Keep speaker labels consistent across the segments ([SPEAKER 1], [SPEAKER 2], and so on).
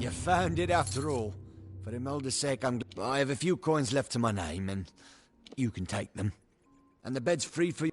[SPEAKER 1] You found it after all. For Imelda's sake, I have a few coins left to my name, and you can take them. And the bed's free for you.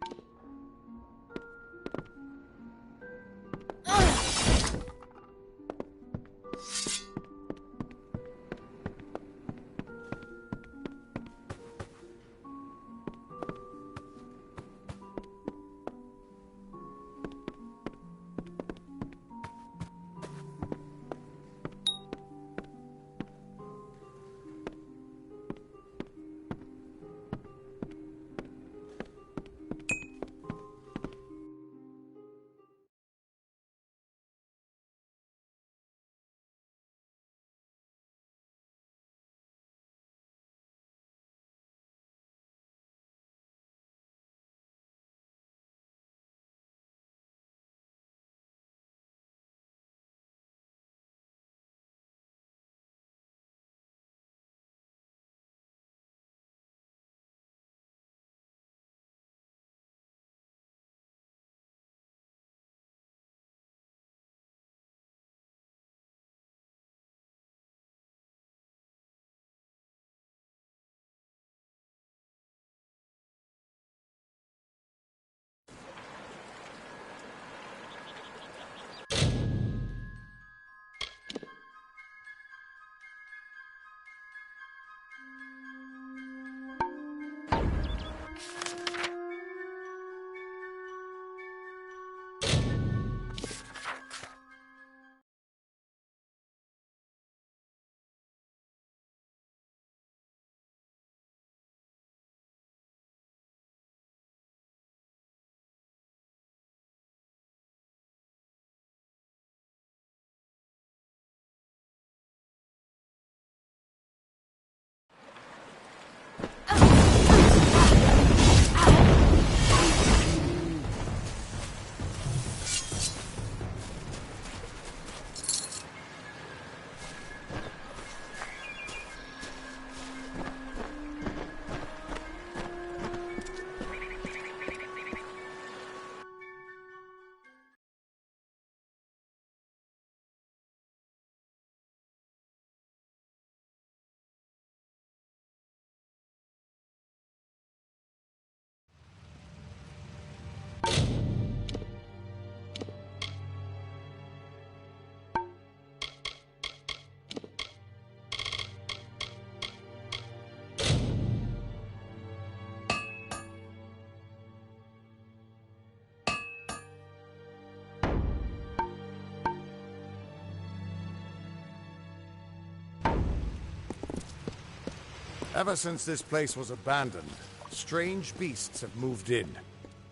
[SPEAKER 2] Ever since this place was abandoned, strange beasts have moved in.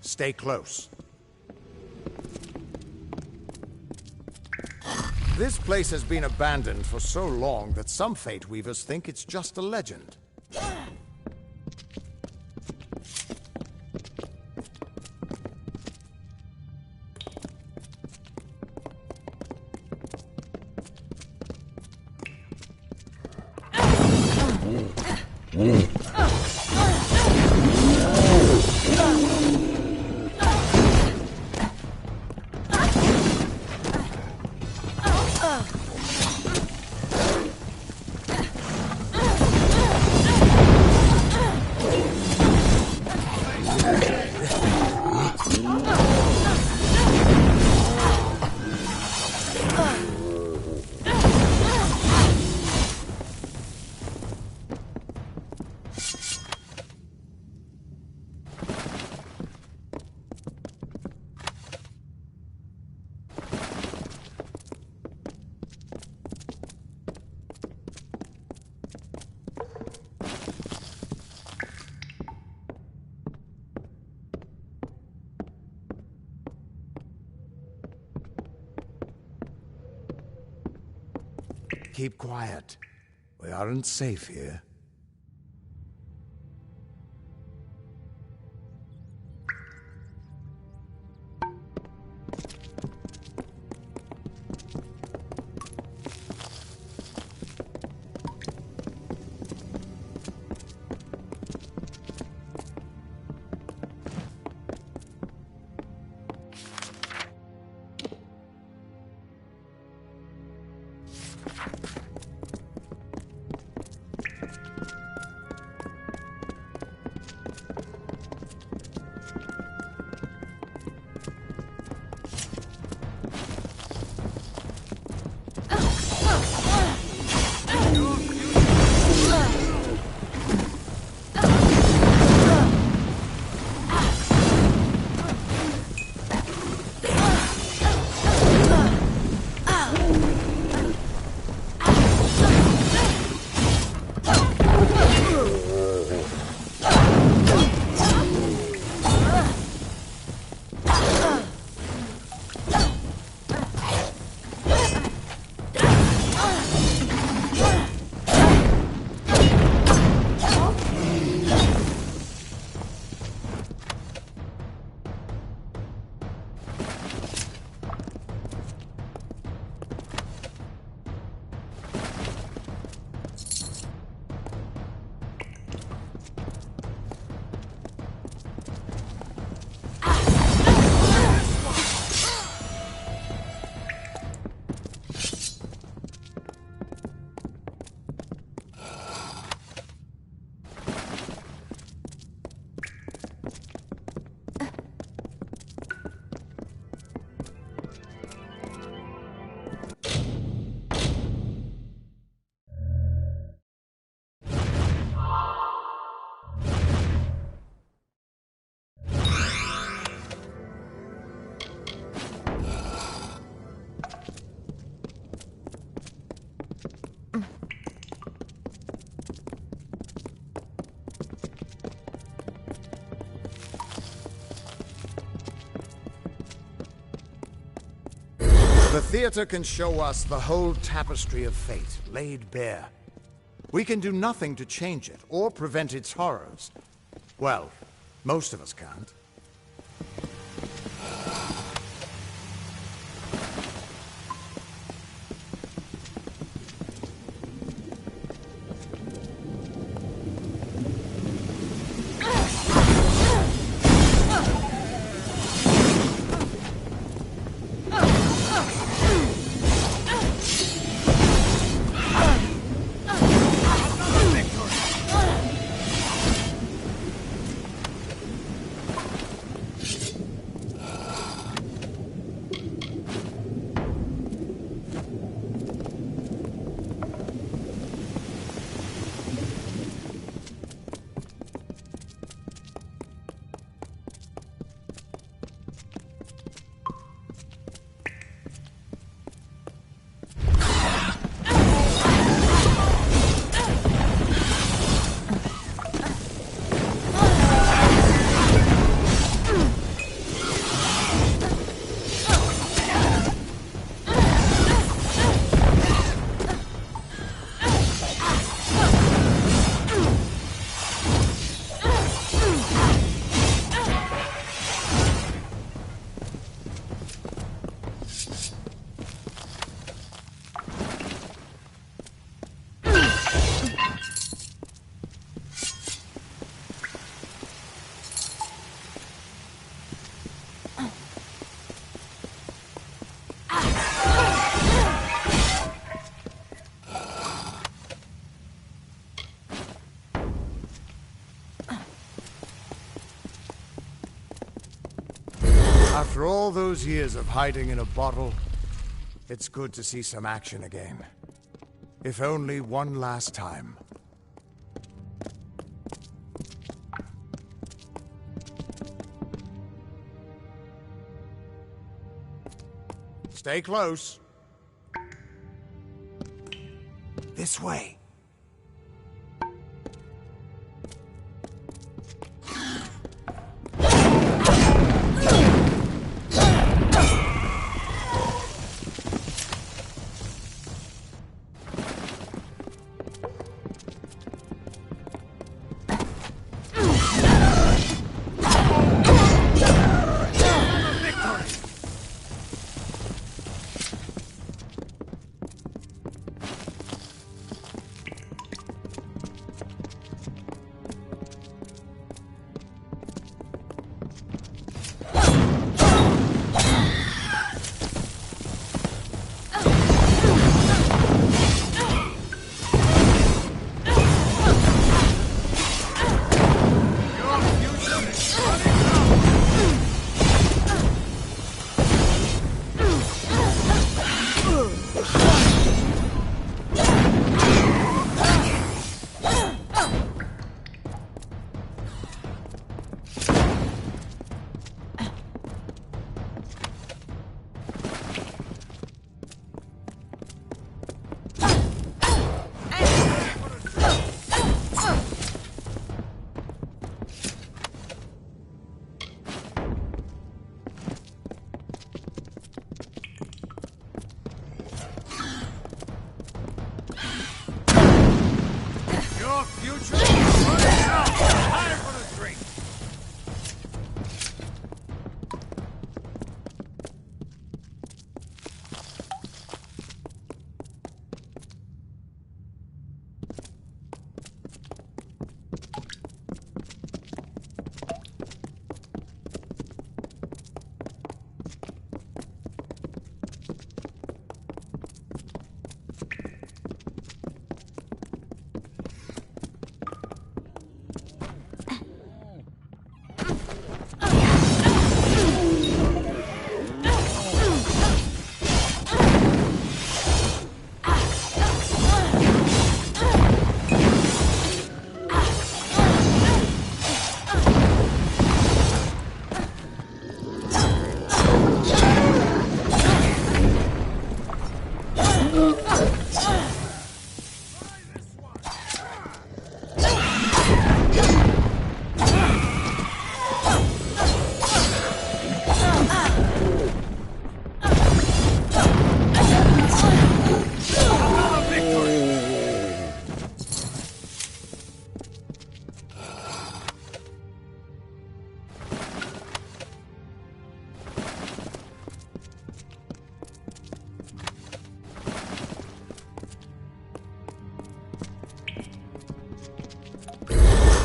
[SPEAKER 2] Stay close. This place has been abandoned for so long that some Fate Weavers think it's just a legend. Keep quiet. We aren't safe here. The theater can show us the whole tapestry of fate, laid bare. We can do nothing to change it, or prevent its horrors. Well, most of us can't. After all those years of hiding in a bottle, it's good to see some action again. If only one last time. Stay close. This way.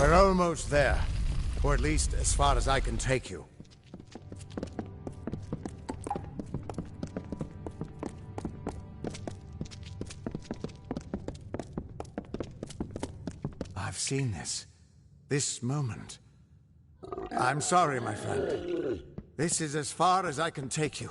[SPEAKER 2] We're almost there. Or at least as far as I can take you. I've seen this. This moment. I'm sorry, my friend. This is as far as I can take you.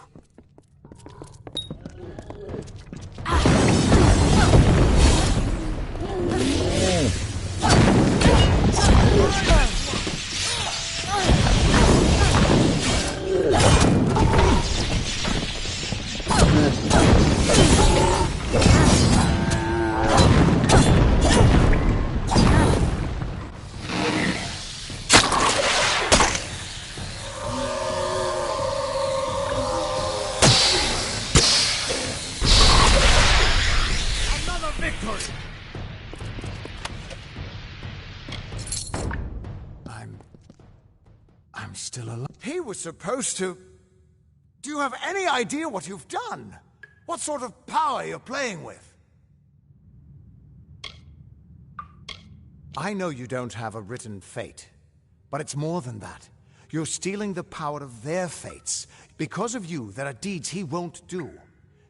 [SPEAKER 2] I'm still alive. He was supposed to... Do you have any idea what you've done? What sort of power you're playing with? I know you don't have a written fate, but it's more than that. You're stealing the power of their fates. Because of you, there are deeds he won't do.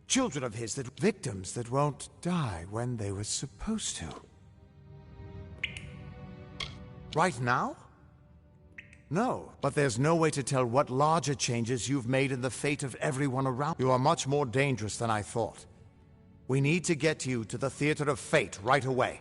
[SPEAKER 2] Children of his that... Victims that won't die when they were supposed to. Right now? No, but there's no way to tell what larger changes you've made in the fate of everyone around. You are much more dangerous than I thought. We need to get you to the Theater of Fate right away.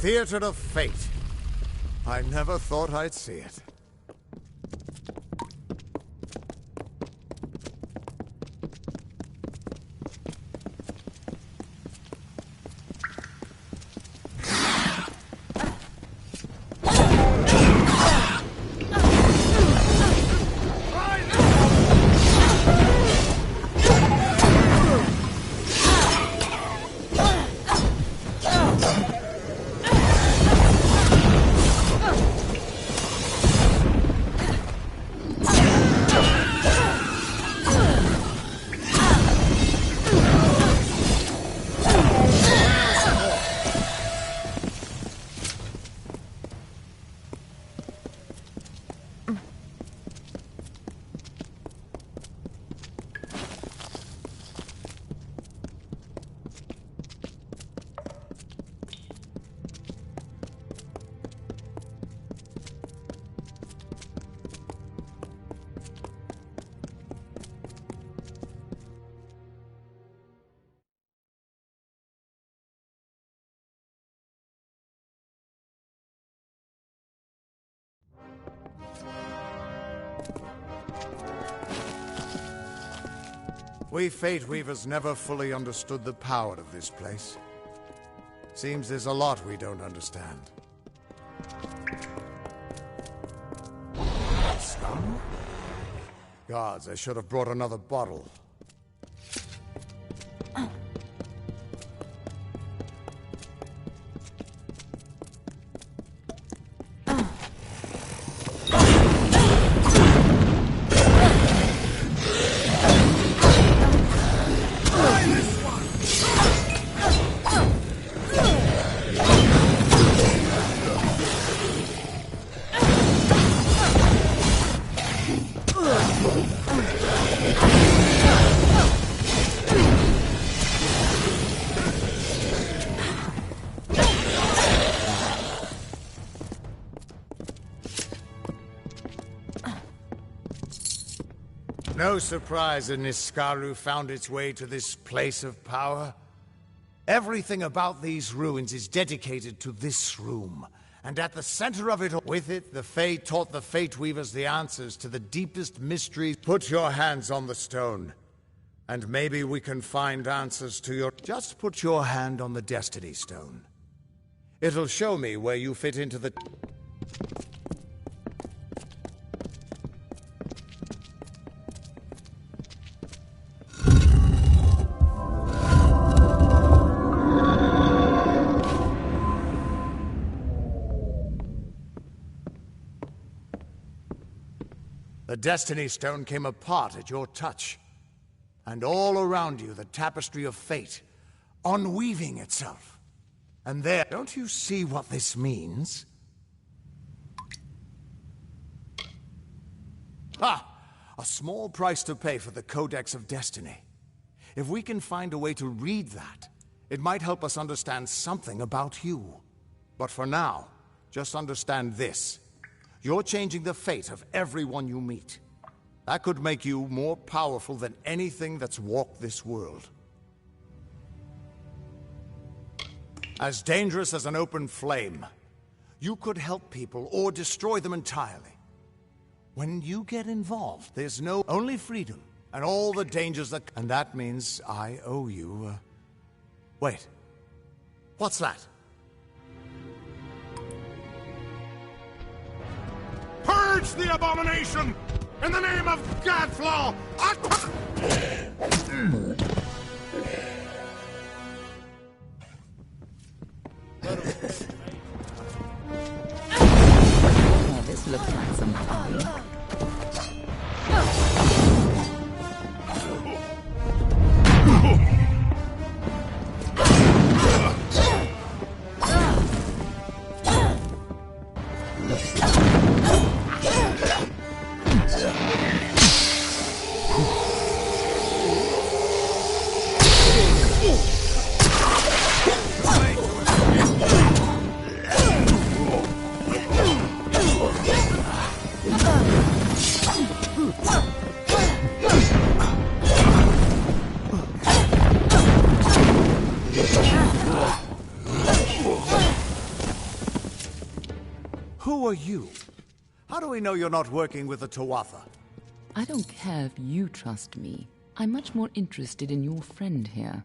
[SPEAKER 2] theater of fate. I never thought I'd see it. We Fate Weavers never fully understood the power of this place. Seems there's a lot we don't understand. Scum? Gods, I should have brought another bottle. No surprise that Niskaru found its way to this place of power. Everything about these ruins is dedicated to this room. And at the center of it, with it, the Fae taught the Fate Weavers the answers to the deepest mysteries. Put your hands on the stone, and maybe we can find answers to your... Just put your hand on the Destiny Stone. It'll show me where you fit into the... The Destiny Stone came apart at your touch. And all around you, the tapestry of fate, unweaving itself. And there, don't you see what this means? Ha! A small price to pay for the Codex of Destiny. If we can find a way to read that, it might help us understand something about you. But for now, just understand this. You're changing the fate of everyone you meet. That could make you more powerful than anything that's walked this world. As dangerous as an open flame, you could help people or destroy them entirely. When you get involved, there's only freedom and all the dangers that... And that means I owe you, Wait. What's that?
[SPEAKER 3] Purge the abomination! In the name of Godflaw!
[SPEAKER 4] Oh, this looks like some fun.
[SPEAKER 2] Who are you? How do we know you're not working with the Tuatha?
[SPEAKER 4] I don't care if you trust me. I'm much more interested in your friend here.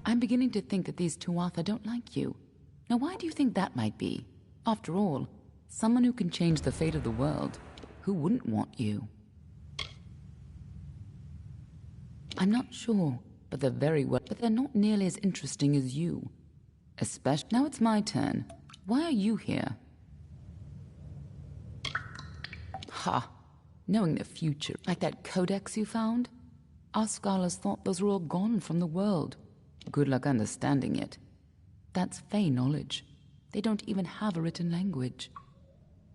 [SPEAKER 4] I'm beginning to think that these Tuatha don't like you. Now, why do you think that might be? After all, someone who can change the fate of the world. Who wouldn't want you? I'm not sure, but they're not nearly as interesting as you. Especially now it's my turn. Why are you here? Ha! Knowing the future, like that codex you found? Our scholars thought those were all gone from the world. Good luck understanding it. That's Fey knowledge. They don't even have a written language.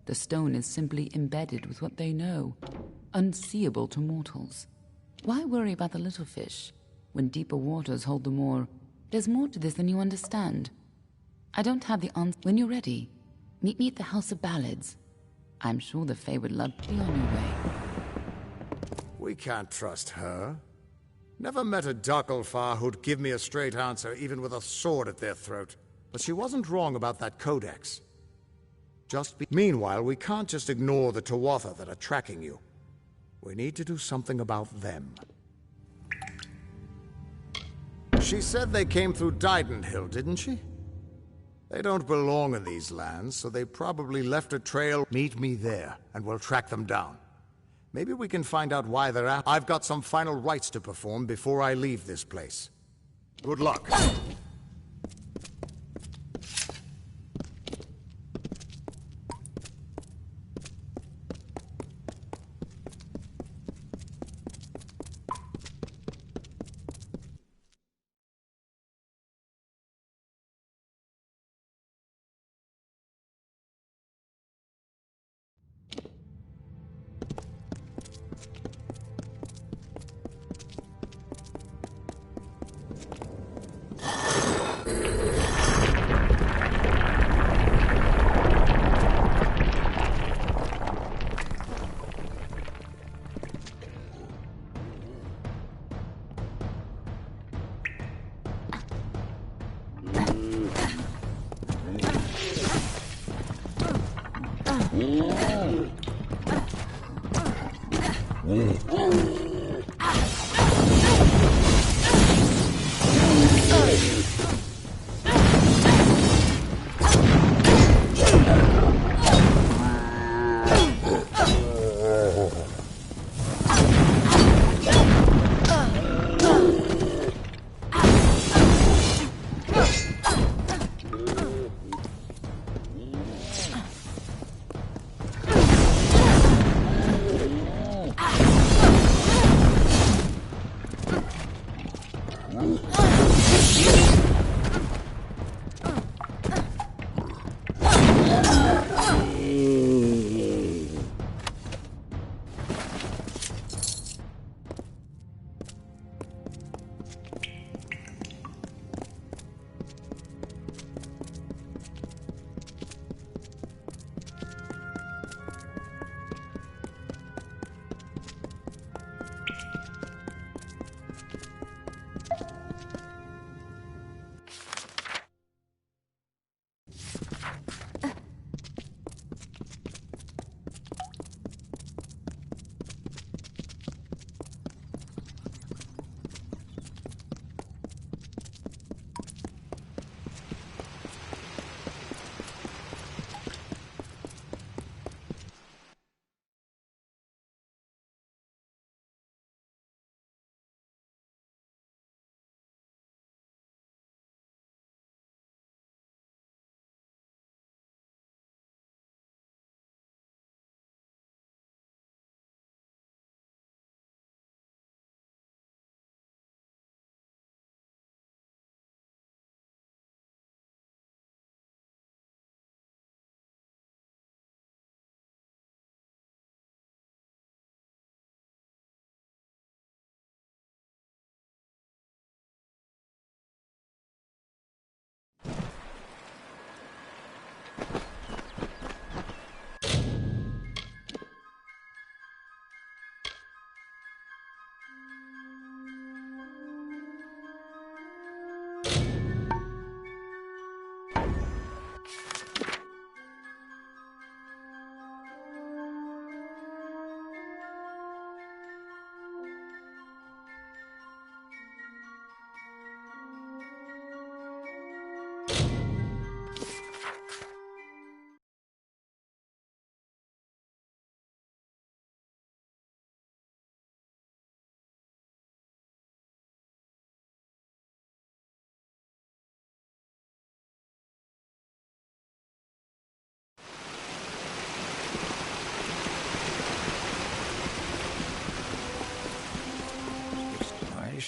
[SPEAKER 4] The stone is simply embedded with what they know, unseeable to mortals. Why worry about the little fish, when deeper waters hold the more? There's more to this than you understand. I don't have the answer. When you're ready, meet me at the House of Ballads. I'm sure the Fae would love to be on your way.
[SPEAKER 2] We can't trust her. Never met a Darkelfar who'd give me a straight answer, even with a sword at their throat. But she wasn't wrong about that codex. Meanwhile, we can't just ignore the Tuatha that are tracking you. We need to do something about them. She said they came through Didenhill, didn't she? They don't belong in these lands, so they probably left a trail. Meet me there, and we'll track them down. Maybe we can find out why they're out. I've got some final rites to perform before I leave this place. Good luck.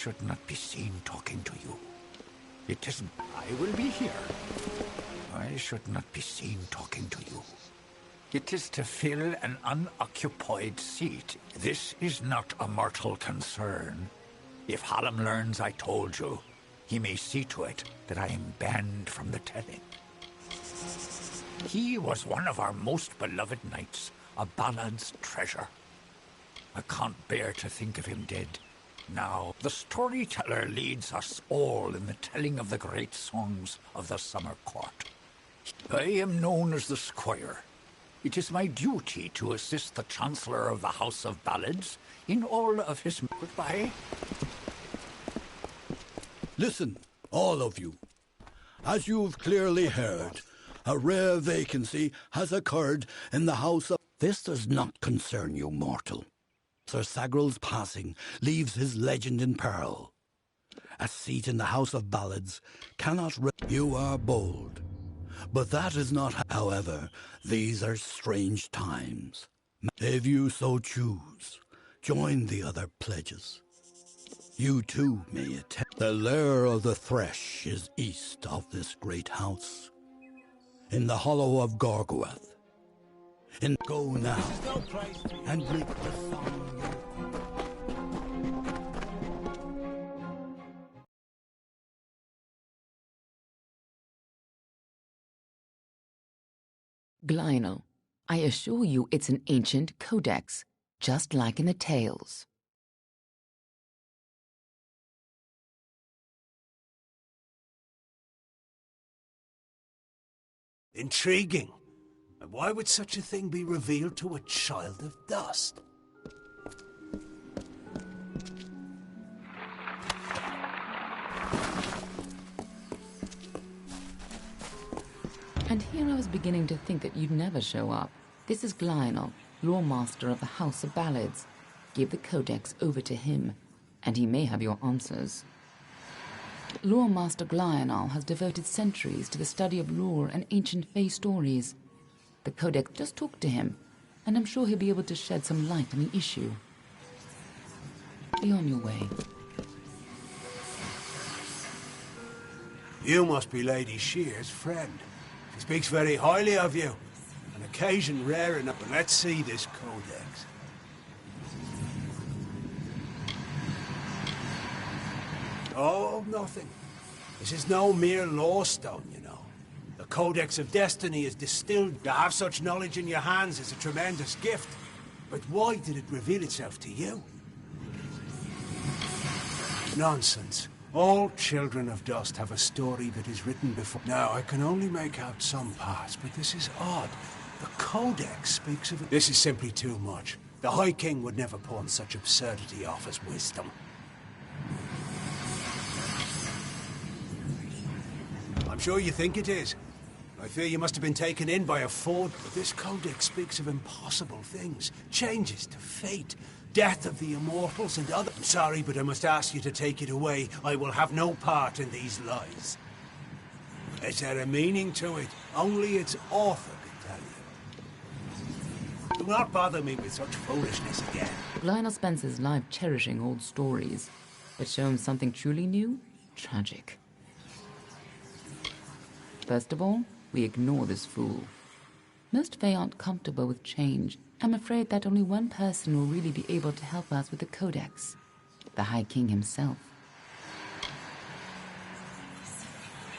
[SPEAKER 5] should not be seen talking to you. It isn't. I will be here. I should not be seen talking to you. It is to fill an unoccupied seat. This is not a mortal concern. If Hallam learns I told you, he may see to it that I am banned from the telling. He was one of our most beloved knights, a ballad's treasure. I can't bear to think of him dead. Now, the storyteller leads us all in the telling of the great songs of the summer court. I am known as the Squire. It is my duty to assist the Chancellor of the House of Ballads in all of his... Goodbye.
[SPEAKER 6] Listen, all of you. As you've clearly heard, a rare vacancy has occurred in the House of... This does not concern you, mortal. Sir Sagral's passing leaves his legend in peril. A seat in the House of Ballads cannot... You are bold. But that is not... However, these are strange times. If you so choose, join the other pledges. You too may attend. The lair of the Thresh is east of this great house, in the hollow of Gorgoeth. And go now, and make the song.
[SPEAKER 4] Glynel, I assure you it's an ancient codex, just like in the tales.
[SPEAKER 7] Intriguing. And why would such a thing be revealed to a child of dust?
[SPEAKER 4] And here I was beginning to think that you'd never show up. This is Glynel, Lore Master of the House of Ballads. Give the codex over to him, and he may have your answers. Lore Master Glynel has devoted centuries to the study of lore and ancient Fae stories. The codex, just talk to him, and I'm sure he'll be able to shed some light on the issue. Be on your way.
[SPEAKER 7] You must be Lady Shear's friend. She speaks very highly of you. An occasion rare enough, but let's see this codex. Oh, nothing. This is no mere lawstone, you know. The Codex of Destiny is distilled. To have such knowledge in your hands is a tremendous gift. But why did it reveal itself to you? Nonsense. All children of dust have a story that is written before. Now, I can only make out some parts, but this is odd. The Codex speaks of it. This is simply too much. The High King would never pawn such absurdity off as wisdom. I'm sure you think it is. I fear you must have been taken in by a fraud. But this codex speaks of impossible things. Changes to fate. Death of the immortals and other... I'm sorry, but I must ask you to take it away. I will have no part in these lies. Is there a meaning to it? Only its author can tell you. Do not bother me with such foolishness again.
[SPEAKER 4] Glynel spends his life cherishing old stories, but show him something truly new? Tragic. First of all, we ignore this fool. Most Fae aren't comfortable with change. I'm afraid that only one person will really be able to help us with the Codex. The High King himself.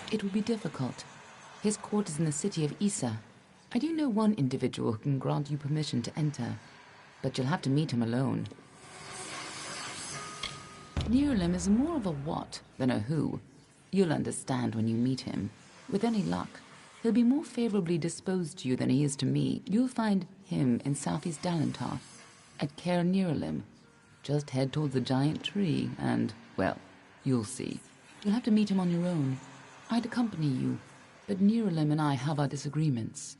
[SPEAKER 4] It will be difficult. His court is in the city of Issa. I do know one individual who can grant you permission to enter, but you'll have to meet him alone. Neuralem is more of a what than a who. You'll understand when you meet him. With any luck, he'll be more favorably disposed to you than he is to me. You'll find him in southeast Dalentar, at Caer Neuralem. Just head towards the giant tree and, well, you'll see. You'll have to meet him on your own. I'd accompany you, but Neuralem and I have our disagreements.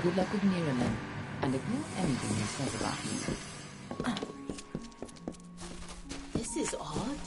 [SPEAKER 4] Good luck with Neuralem, and ignore anything he says about me.
[SPEAKER 8] This is odd.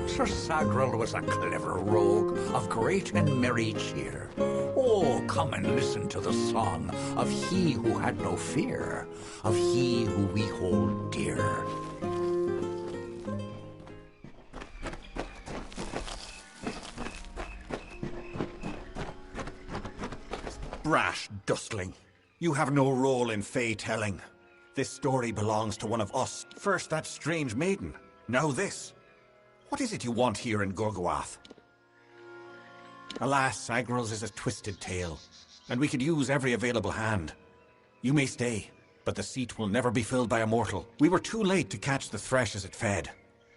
[SPEAKER 5] Sir Sagrel was a clever rogue of great and merry cheer. Oh, come and listen to the song of he who had no fear, of he who we hold dear.
[SPEAKER 8] Brash dustling. You have no role in fey-telling. This story belongs to one of us. First that strange maiden, now this. What is it you want here in Gorgoath? Alas, Sagrel's is a twisted tale, and we could use every available hand. You may stay, but the seat will never be filled by a mortal. We were too late to catch the thresh as it fed.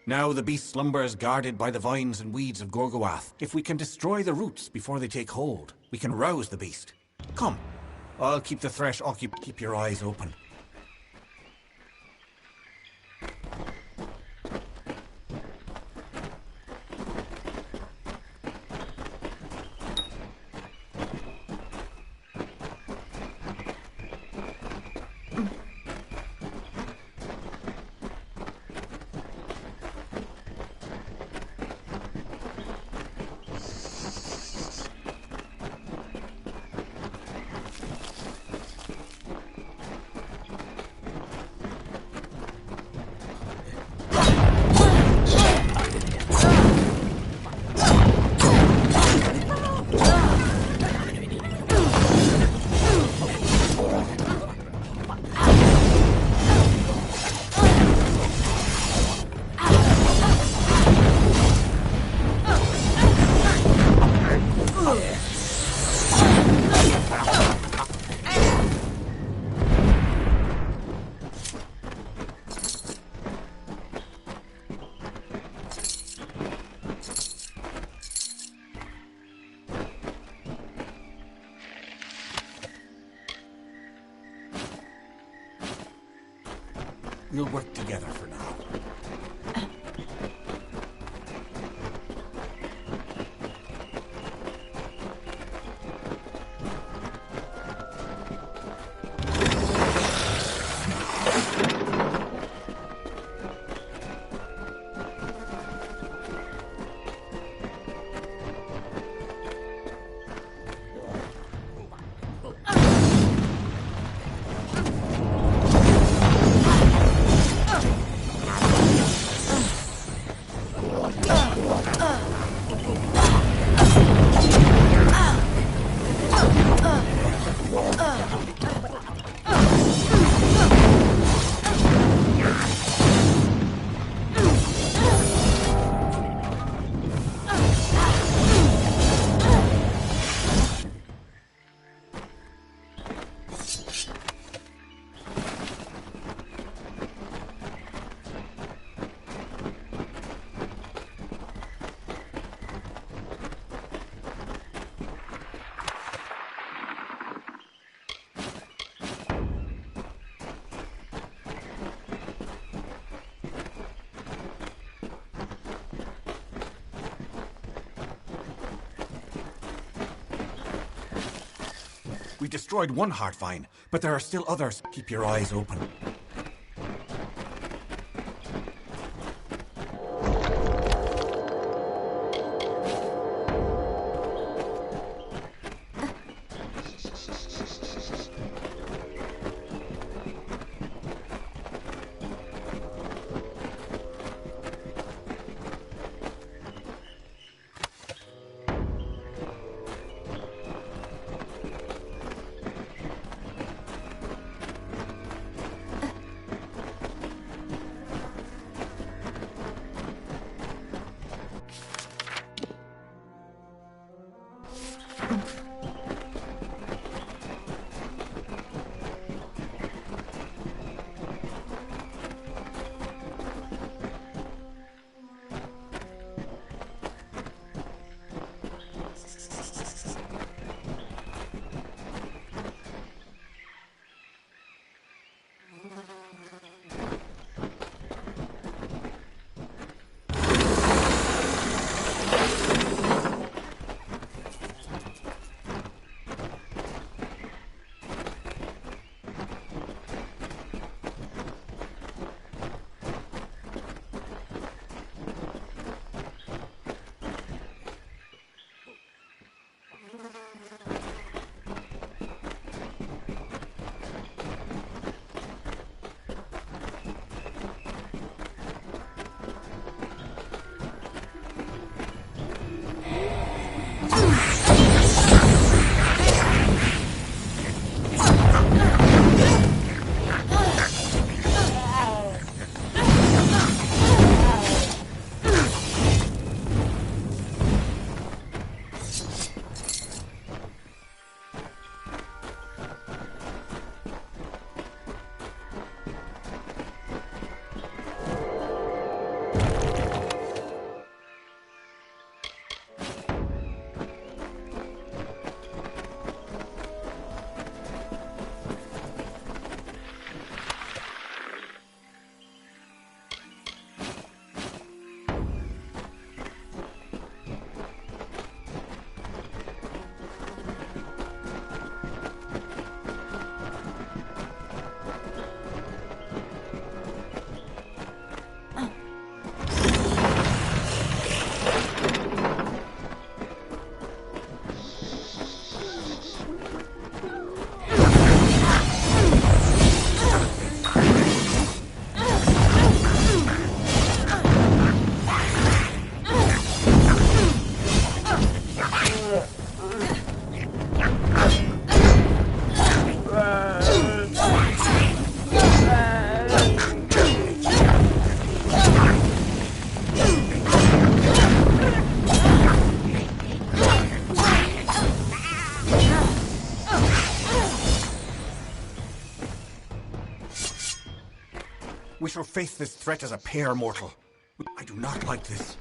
[SPEAKER 8] Now the beast slumbers guarded by the vines and weeds of Gorgoath. If we can destroy the roots before they take hold, we can rouse the beast. Come, I'll keep the thresh occupied. Keep your eyes open. We'll work together for now. We destroyed one heart vine, but there are still others. Keep your eyes open. We shall face this threat as a pair, mortal. I do not like this.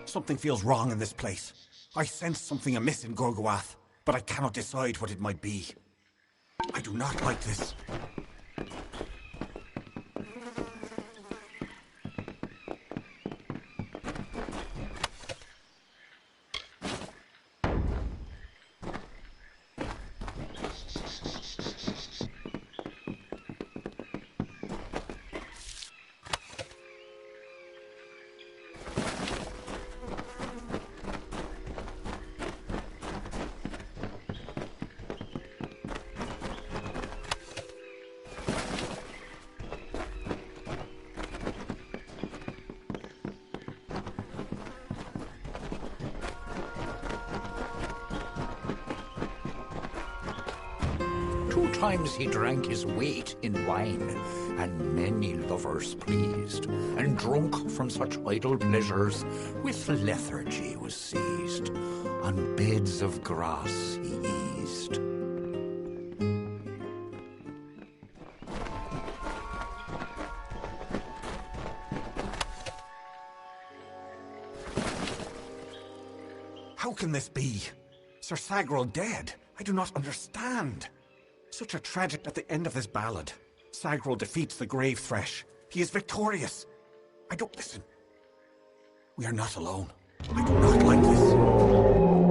[SPEAKER 8] Something feels wrong in this place. I sense something amiss in Gorgoath, but I cannot decide what it might be. I do not like this.
[SPEAKER 5] Times he drank his weight in wine, and many lovers pleased, and drunk from such idle pleasures, with lethargy was seized. On beds of grass he eased.
[SPEAKER 8] How can this be? Sir Sagrel dead? I do not understand. Such a tragic at the end of this ballad. Sagrel defeats the grave thresh. He is victorious. I don't listen. We are not alone. I do not like this.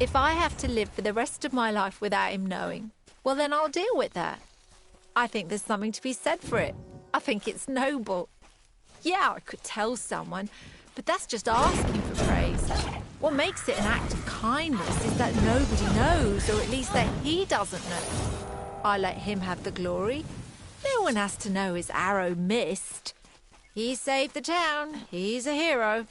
[SPEAKER 9] If I have to live for the rest of my life without him knowing, well, then I'll deal with that. I think there's something to be said for it. I think it's noble. Yeah, I could tell someone, but that's just asking for praise. What makes it an act of kindness is that nobody knows, or at least that he doesn't know. I let him have the glory. No one has to know his arrow missed. He saved the town. He's a hero.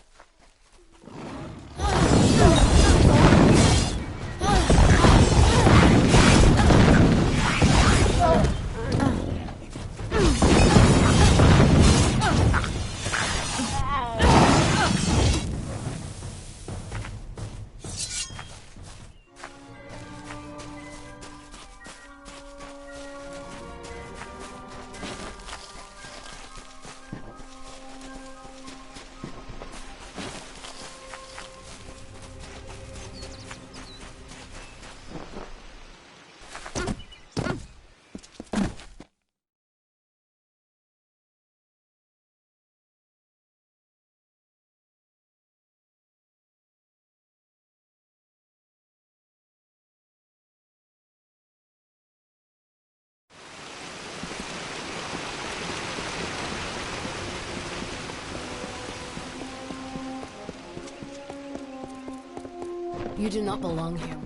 [SPEAKER 10] You do not belong here.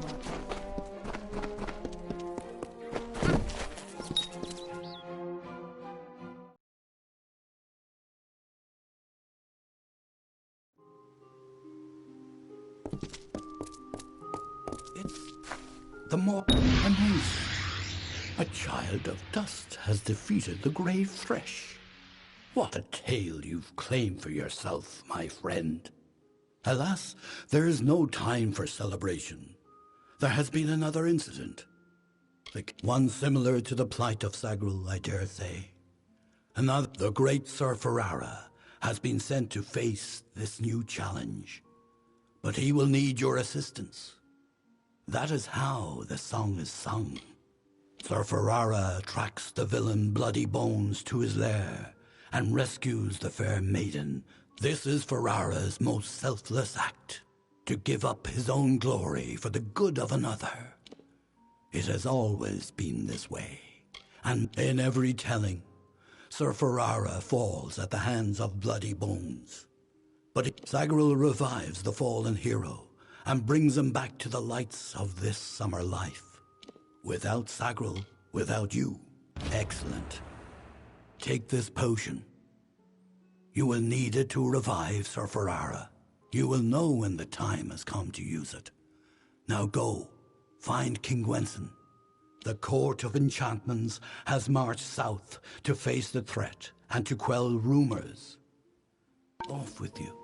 [SPEAKER 6] It's the more amazing. A child of dust has defeated the grave thresh. What a tale you've claimed for yourself, my friend. Alas, there is no time for celebration. There has been another incident. One similar to the plight of Sagrul, I dare say. Another, the great Sir Ferrara, has been sent to face this new challenge. But he will need your assistance. That is how the song is sung. Sir Ferrara tracks the villain Bloody Bones to his lair and rescues the fair maiden. This is Ferrara's most selfless act, to give up his own glory for the good of another. It has always been this way, and in every telling, Sir Ferrara falls at the hands of Bloody Bones. But Sagrul revives the fallen hero and brings him back to the lights of this summer life. Without Sagrul, without you. Excellent. Take this potion. You will need it to revive Sir Ferrara. You will know when the time has come to use it. Now go, find King Gwenson. The Court of Enchantments has marched south to face the threat and to quell rumors. Off with you.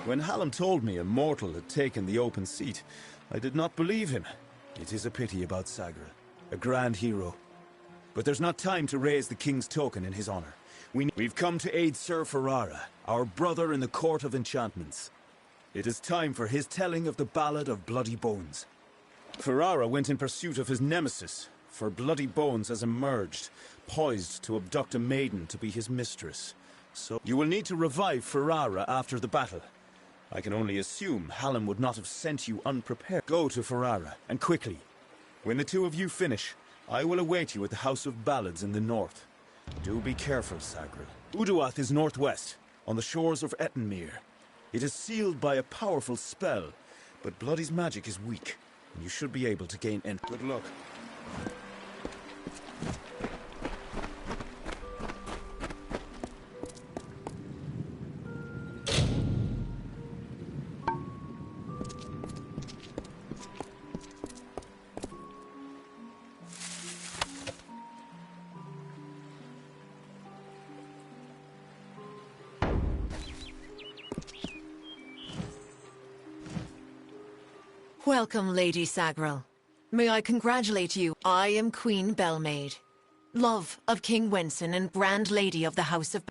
[SPEAKER 11] When Hallam told me a mortal had taken the open seat, I did not believe him. It is a pity about Sagra, a grand hero. But there's not time to raise the king's token in his honor. We've come to aid Sir Ferrara, our brother in the Court of Enchantments. It is time for his telling of the Ballad of Bloody Bones. Ferrara went in pursuit of his nemesis, for Bloody Bones has emerged, poised to abduct a maiden to be his mistress. So you will need to revive Ferrara after the battle. I can only assume Hallam would not have sent you unprepared. Go to Ferrara, and quickly. When the two of you finish, I will await you at the House of Ballads in the north. Do be careful, Sagril. Uduath is northwest, on the shores of Ettenmere. It is sealed by a powerful spell, but Bloody's magic is weak, and you should be able to gain entry. Good luck.
[SPEAKER 12] Welcome, Lady Sagril. May I congratulate you. I am Queen Belmaid, love of King Wenson and Grand Lady of the House of...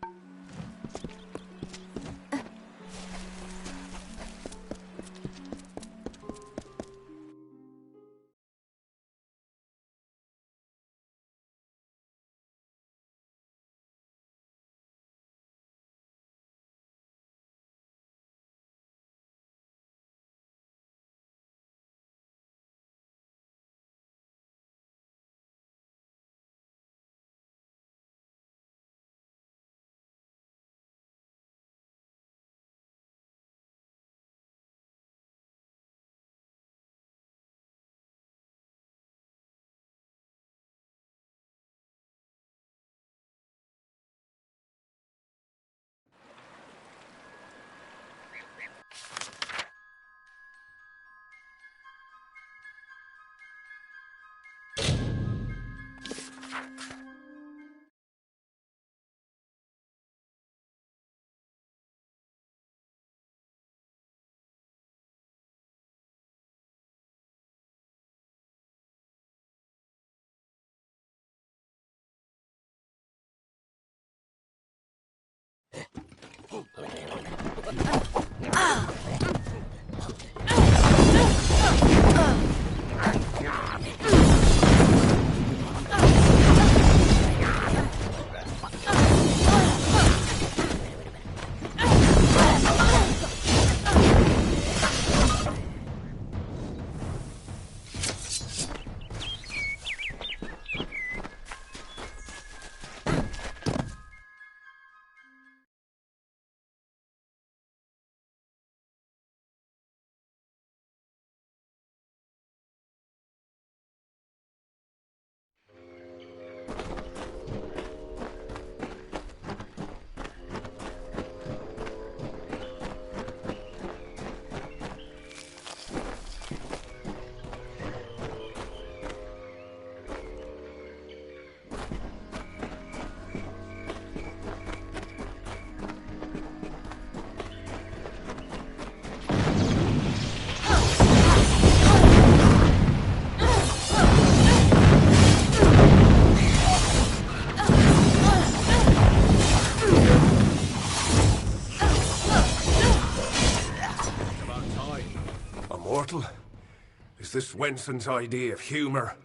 [SPEAKER 3] Is this Wenson's idea of humor?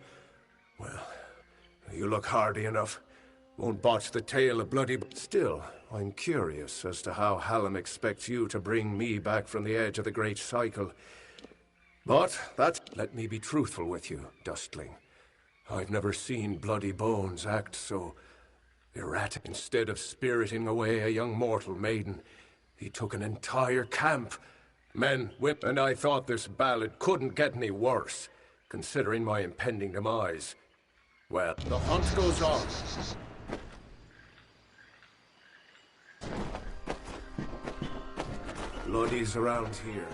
[SPEAKER 3] Well, you look hardy enough. Won't botch the tale of bloody... Still, I'm curious as to how Hallam expects you to bring me back from the edge of the Great Cycle. But let me be truthful with you, Dustling. I've never seen Bloody Bones act so erratic. Instead of spiriting away a young mortal maiden, he took an entire camp. Men, women, and I thought this ballad couldn't get any worse, considering my impending demise. Well, the hunt goes on. Bloodies around here.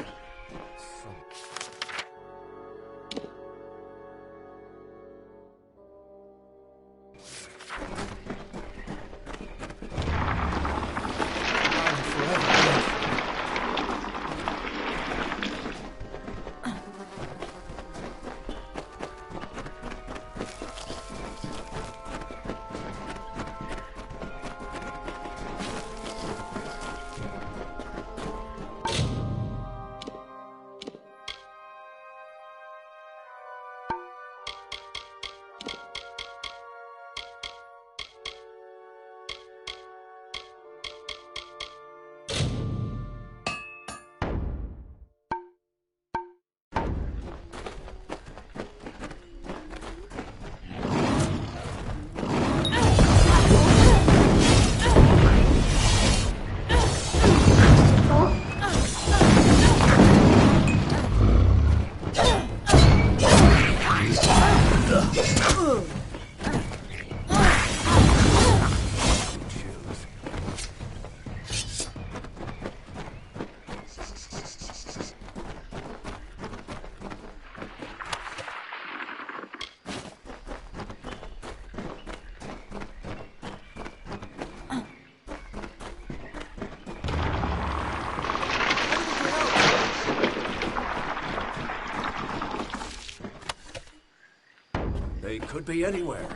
[SPEAKER 3] They could be anywhere.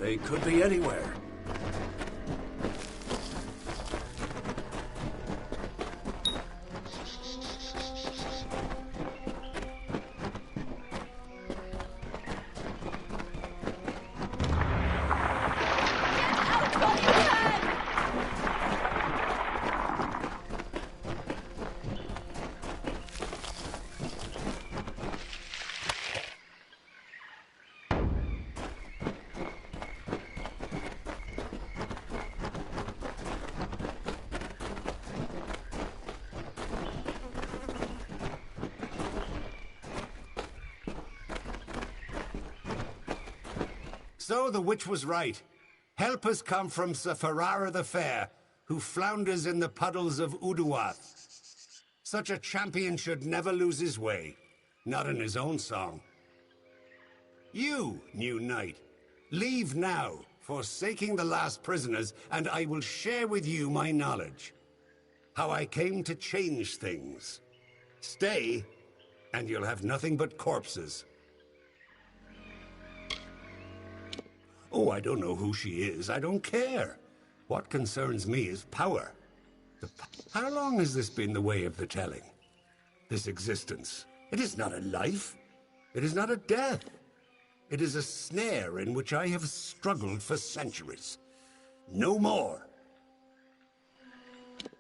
[SPEAKER 3] They could be anywhere.
[SPEAKER 7] So the witch was right. Help has come from Sir Ferrara the Fair, who flounders in the puddles of Uduath. Such a champion should never lose his way, not in his own song. You, new knight, leave now, forsaking the last prisoners, and I will share with you my knowledge. How I came to change things. Stay, and you'll have nothing but corpses. Oh, I don't know who she is. I don't care. What concerns me is power. How long has this been the way of the telling? This existence. It is not a life. It is not a death. It is a snare in which I have struggled for centuries. No more.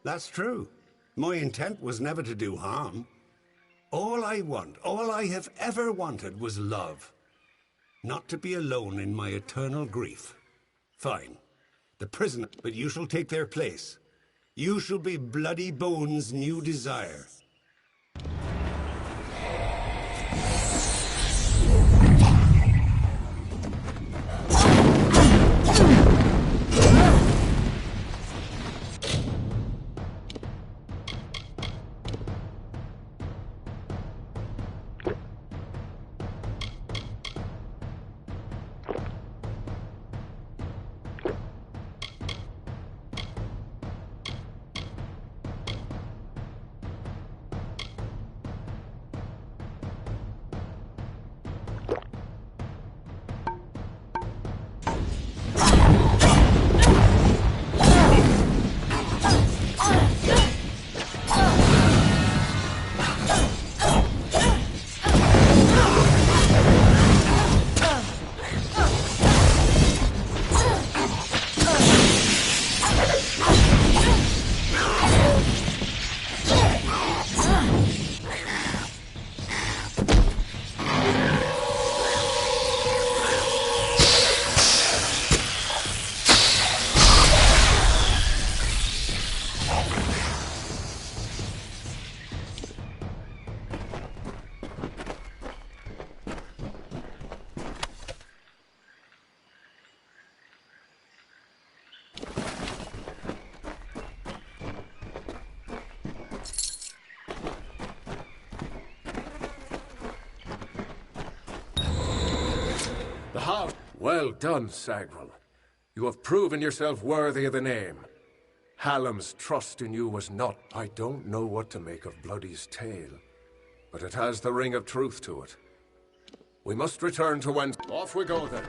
[SPEAKER 7] That's true. My intent was never to do harm. All I want, all I have ever wanted was love. Not to be alone in my eternal grief. Fine. The prisoner, but you shall take their place. You shall be Bloody Bones' new desire.
[SPEAKER 3] Well done, Sagrel. You have proven yourself worthy of the name. Hallam's trust in you was not... I don't know what to make of Bloody's tale, but it has the ring of truth to it. We must return to whence... Off we go, then.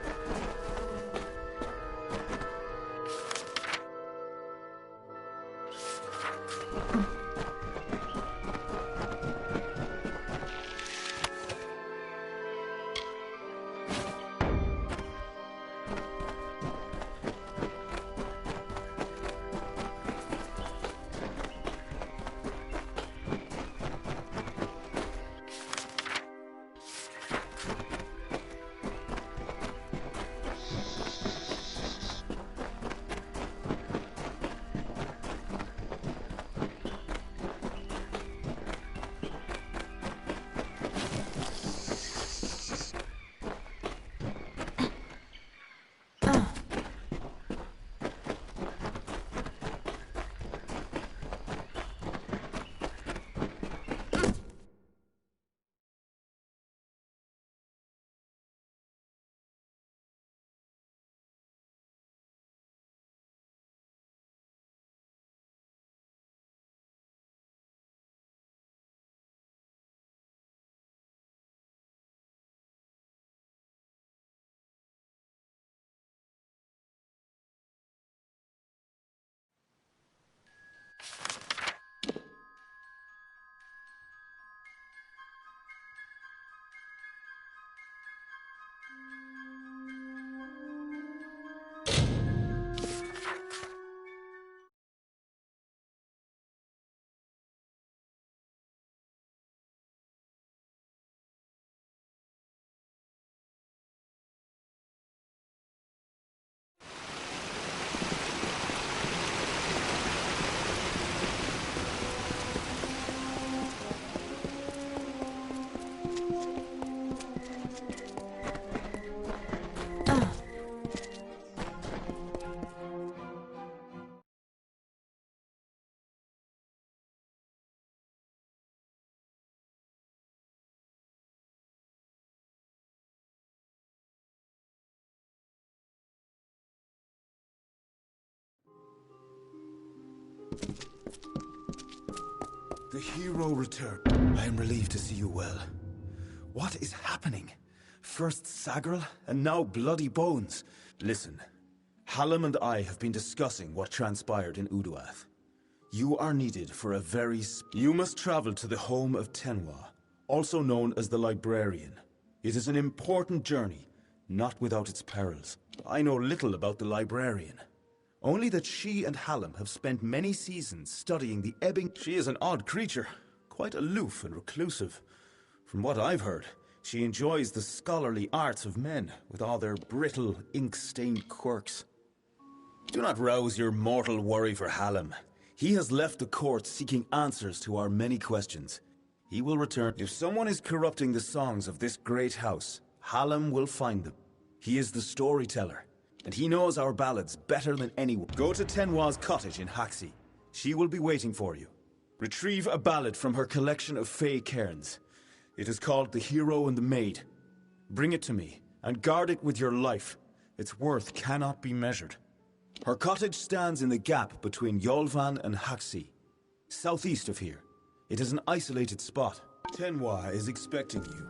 [SPEAKER 11] The hero returned. I am relieved to see you well. What is happening? First Sagrel, and now Bloody Bones. Listen, Hallam and I have been discussing what transpired in Uduath. You are needed for a very... You must travel to the home of Tenwa, also known as the Librarian. It is an important journey, not without its perils. I know little about the Librarian. Only that she and Hallam have spent many seasons studying the ebbing... She is an odd creature. quite aloof and reclusive. From what I've heard, she enjoys the scholarly arts of men, with all their brittle, ink-stained quirks. Do not rouse your mortal worry for Hallam. He has left the court seeking answers to our many questions. He will return. If someone is corrupting the songs of this great house, Hallam will find them. He is the storyteller, and he knows our ballads better than anyone. Go to Tenwa's cottage in Haxi. She will be waiting for you. Retrieve a ballad from her collection of fey cairns. It is called The Hero and the Maid. Bring it to me, and guard it with your life. Its worth cannot be measured. Her cottage stands in the gap between Yolvan and Haxi, southeast of here. It is an isolated spot. Tenwa is expecting you.